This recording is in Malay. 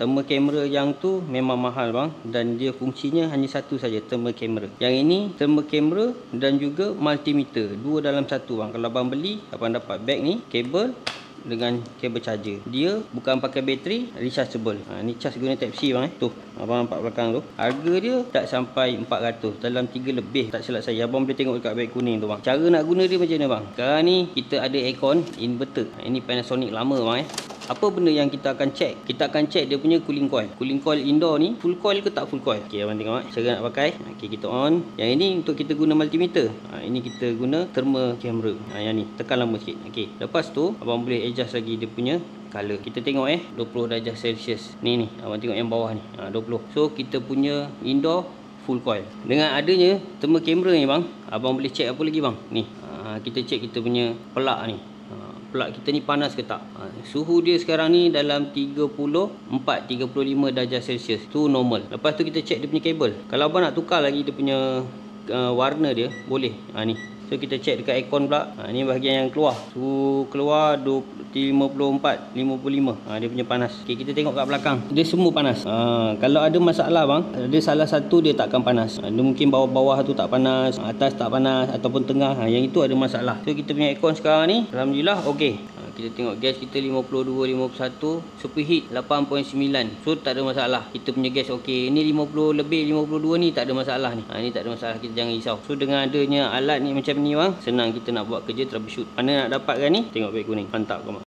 Thermal camera yang tu memang mahal bang, dan dia fungsinya hanya satu saja, thermal camera. Yang ini thermal camera dan juga multimeter, dua dalam satu bang. Kalau abang beli, abang dapat beg ni, kabel dengan kabel charger. Dia bukan pakai bateri, rechargeable. Ni charge guna type C bang tu. Abang nampak belakang tu. Harga dia tak sampai 400, dalam 3 lebih tak silap saya. Abang boleh tengok dekat beg kuning tu bang. Cara nak guna dia macam mana bang? Sekarang ni kita ada aircon inverter. Ini Panasonic lama bang Apa benda yang kita akan check? Kita akan check dia punya cooling coil. Cooling coil indoor ni full coil ke tak full coil? Okey, abang tengok cara nak pakai. Okey, kita on. Yang ini untuk kita guna multimeter. Ini kita guna thermal camera. Yang ni tekan lama sikit. Okey, lepas tu abang boleh adjust lagi dia punya color. Kita tengok 20 darjah Celsius. Ni abang tengok yang bawah ni. 20. So kita punya indoor full coil. Dengan adanya thermal camera ni bang, abang boleh check apa lagi bang? Ni. Kita check kita punya pelak ni. Pelak kita ni panas ke tak. Suhu dia sekarang ni dalam 34-35 darjah Celsius. Tu normal. Lepas tu kita check dia punya kabel. Kalau abang nak tukar lagi dia punya warna dia, boleh. Ni. So kita check dekat aircon pula. Ni bahagian yang keluar. Suhu keluar 54, 55. Dia punya panas. Okay, kita tengok kat belakang. Dia semua panas. Kalau ada masalah bang, ada salah satu dia takkan panas. Dia mungkin bawah-bawah tu tak panas, atas tak panas, ataupun tengah. Yang itu ada masalah. So kita punya aircon sekarang ni alhamdulillah okey. Kita tengok gas kita 52, 51, superheat 8.9. So tak ada masalah. Kita punya gas okey. Ini 50 lebih 52 ni tak ada masalah ni. Ni tak ada masalah, kita jangan risau. So dengan adanya alat ni macam ni bang, senang kita nak buat kerja troubleshoot. Mana nak dapatkan ni? Tengok beg kuning. Mantap kau.